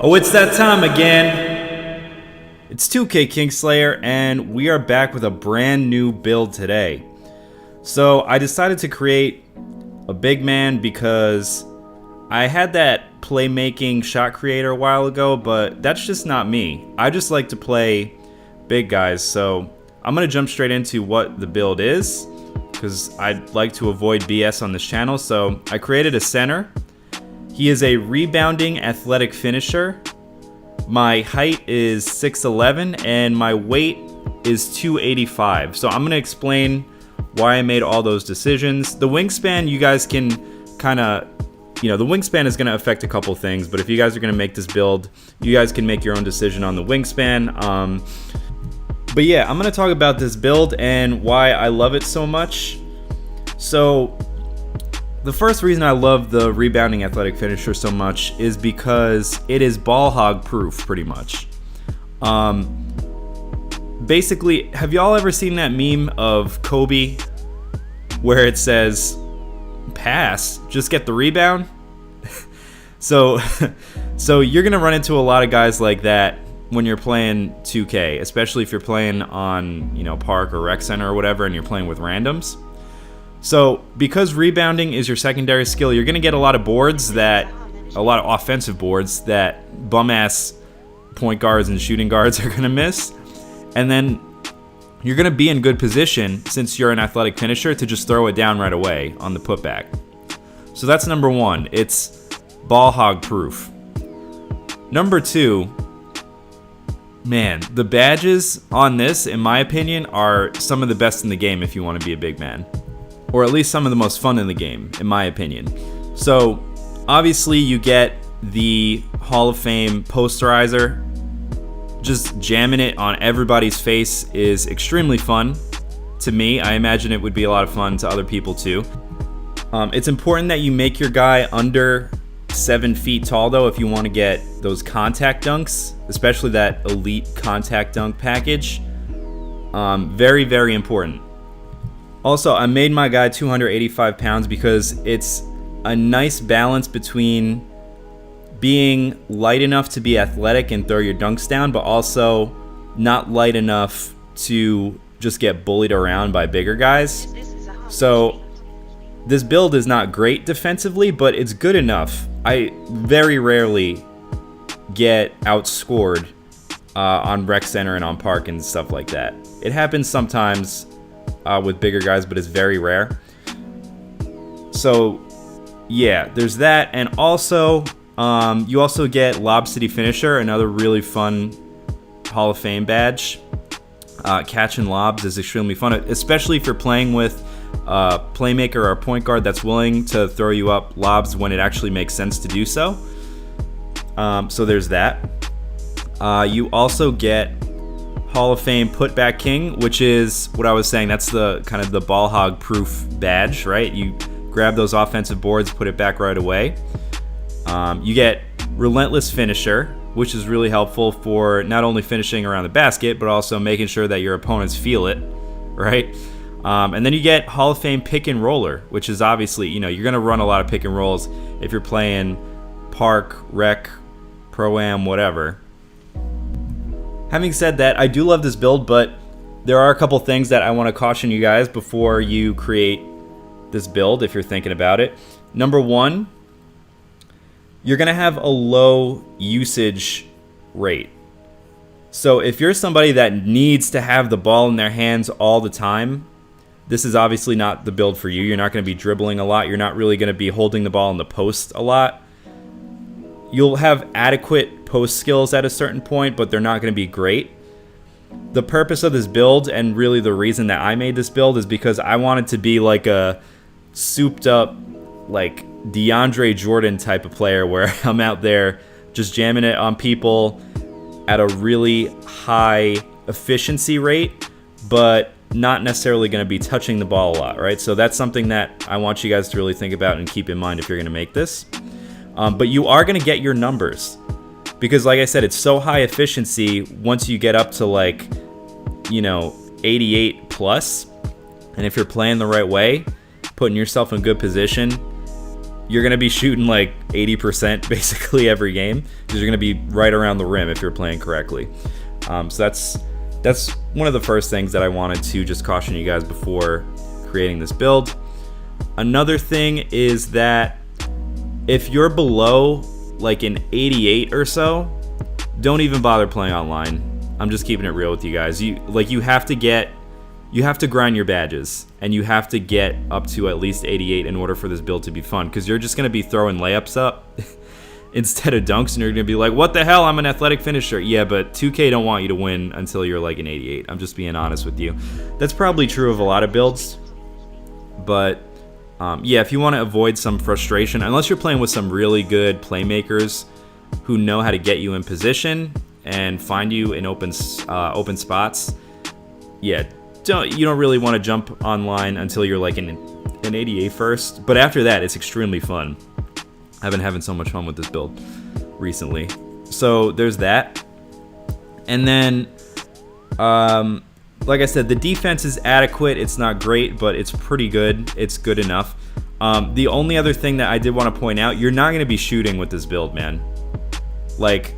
Oh, it's that time again. It's 2K KingSLAYER, and we are back with a brand new build today. So I decided to create a big man because I had that playmaking shot creator a while ago, but that's just not me. I just like to play big guys, so I'm gonna jump straight into what the build is because I'd like to avoid BS on this channel. So I created a center. He is a rebounding athletic finisher. My height is 6'11" and my weight is 285. So I'm gonna explain why I made all those decisions. The wingspan, you guys can kind of, the wingspan is gonna affect a couple things, but if you guys are gonna make this build, you guys can make your own decision on the wingspan. But yeah, I'm gonna talk about this build and why I love it so much. So the first reason I love the rebounding athletic finisher so much is because it is ball hog proof, pretty much. Basically, have y'all ever seen that meme of Kobe where it says, pass, just get the rebound? So you're gonna run into a lot of guys like that when you're playing 2K, especially if you're playing on, Park or Rec Center or whatever, and you're playing with randoms. So because rebounding is your secondary skill, you're gonna get a lot of offensive boards that bum-ass point guards and shooting guards are gonna miss. And then you're gonna be in good position, since you're an athletic finisher, to just throw it down right away on the putback. So that's number one, it's ball hog proof. Number two, man, the badges on this, in my opinion, are some of the best in the game if you want to be a big man. Or at least some of the most fun in the game, in my opinion. So, obviously you get the Hall of Fame posterizer. Just jamming it on everybody's face is extremely fun to me. I imagine it would be a lot of fun to other people too. It's important that you make your guy under 7 feet tall though if you want to get those contact dunks, especially that elite contact dunk package. Very, very important. Also, I made my guy 285 pounds because it's a nice balance between being light enough to be athletic and throw your dunks down, but also not light enough to just get bullied around by bigger guys. So this build is not great defensively, but it's good enough. I very rarely get outscored on Rec Center and on Park and stuff like that. It happens sometimes with bigger guys, but it's very rare. So yeah, there's that. And also you also get Lob City Finisher, another really fun Hall of Fame badge. Catching lobs is extremely fun, especially if you're playing with a playmaker or a point guard that's willing to throw you up lobs when it actually makes sense to do so. So there's that. You also get Hall of Fame Putback King, which is what I was saying. That's the kind of the ball hog proof badge, right? You grab those offensive boards, put it back right away. You get Relentless Finisher, which is really helpful for not only finishing around the basket, but also making sure that your opponents feel it, right? And then you get Hall of Fame Pick and Roller, which is obviously, you're going to run a lot of pick and rolls if you're playing Park, Rec, Pro-Am, whatever. Having said that, I do love this build, but there are a couple things that I want to caution you guys before you create this build if you're thinking about it. Number one, you're going to have a low usage rate. So if you're somebody that needs to have the ball in their hands all the time, this is obviously not the build for you. You're not going to be dribbling a lot. You're not really going to be holding the ball in the post a lot. You'll have adequate post skills at a certain point, but they're not going to be great. The purpose of this build, and really the reason that I made this build, is because I wanted to be like a souped up, like DeAndre Jordan type of player where I'm out there just jamming it on people at a really high efficiency rate, but not necessarily going to be touching the ball a lot, right? So that's something that I want you guys to really think about and keep in mind if you're going to make this. But you are going to get your numbers because, like I said, it's so high efficiency once you get up to 88 plus. And if you're playing the right way, putting yourself in good position, you're going to be shooting like 80% basically every game, because you're going to be right around the rim if you're playing correctly. So that's one of the first things that I wanted to just caution you guys before creating this build. Another thing is that if you're below like an 88 or so, don't even bother playing online. I'm just keeping it real with you guys. You have to grind your badges, and you have to get up to at least 88 in order for this build to be fun, because you're just going to be throwing layups up instead of dunks, and you're going to be like, what the hell, I'm an athletic finisher. Yeah, but 2K don't want you to win until you're like an 88. I'm just being honest with you. That's probably true of a lot of builds, but yeah, if you want to avoid some frustration, unless you're playing with some really good playmakers who know how to get you in position and find you in open spots, yeah, you don't really want to jump online until you're like an 88 first. But after that, it's extremely fun. I've been having so much fun with this build recently. So there's that. And then, like I said, the defense is adequate. It's not great, but it's pretty good. It's good enough. The only other thing that I did want to point out, you're not going to be shooting with this build, man. Like,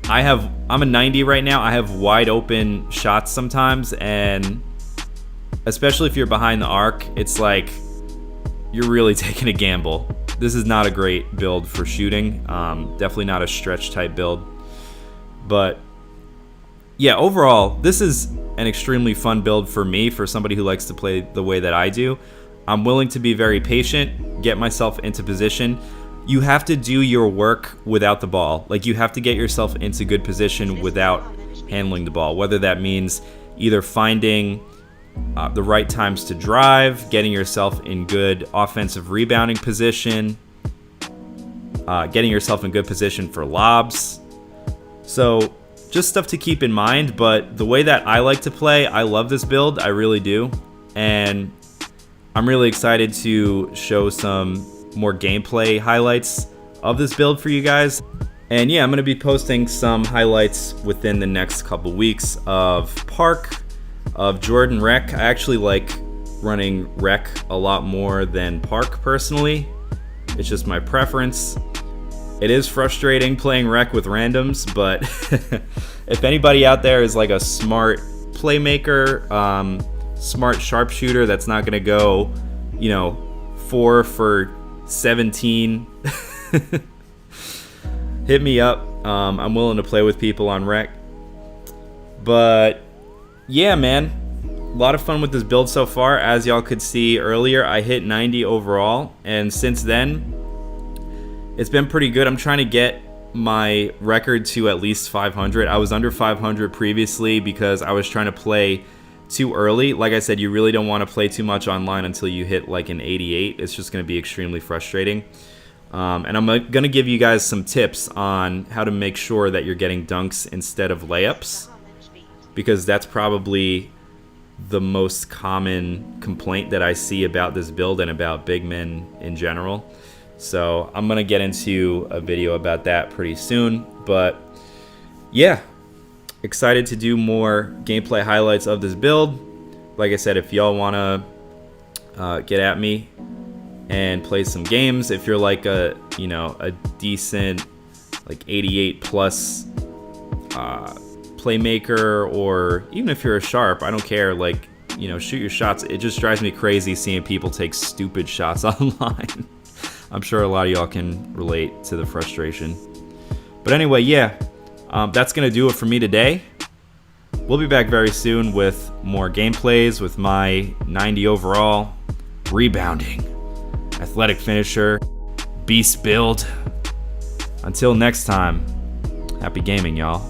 I'm a 90 right now. I have wide open shots sometimes, and especially if you're behind the arc, it's like you're really taking a gamble. This is not a great build for shooting. Definitely not a stretch type build. But yeah, overall, this is an extremely fun build for me, for somebody who likes to play the way that I do. I'm willing to be very patient, get myself into position. You have to do your work without the ball. Like, you have to get yourself into good position without handling the ball, whether that means either finding the right times to drive, getting yourself in good offensive rebounding position, getting yourself in good position for lobs. So just stuff to keep in mind. But the way that I like to play, I love this build. I really do. And I'm really excited to show some more gameplay highlights of this build for you guys. And yeah, I'm going to be posting some highlights within the next couple weeks of Park, of Jordan Rec. I actually like running Rec a lot more than Park personally. It's just my preference. It is frustrating playing Rec with randoms, but if anybody out there is like a smart playmaker, smart sharpshooter that's not going to go, 4 for 17, hit me up. I'm willing to play with people on Rec. But yeah, man, a lot of fun with this build so far. As y'all could see earlier, I hit 90 overall, and since then it's been pretty good. I'm trying to get my record to at least 500. I was under 500 previously because I was trying to play too early. Like I said, you really don't want to play too much online until you hit like an 88. It's just going to be extremely frustrating. And I'm going to give you guys some tips on how to make sure that you're getting dunks instead of layups, because that's probably the most common complaint that I see about this build and about big men in general. So I'm going to get into a video about that pretty soon. But yeah, excited to do more gameplay highlights of this build. Like I said, if y'all want to get at me and play some games, if you're like a decent like 88 plus playmaker, or even if you're a sharp, I don't care, like, shoot your shots. It just drives me crazy seeing people take stupid shots online. I'm sure a lot of y'all can relate to the frustration. But anyway, yeah, that's going to do it for me today. We'll be back very soon with more gameplays with my 90 overall, rebounding, athletic finisher, beast build. Until next time, happy gaming, y'all.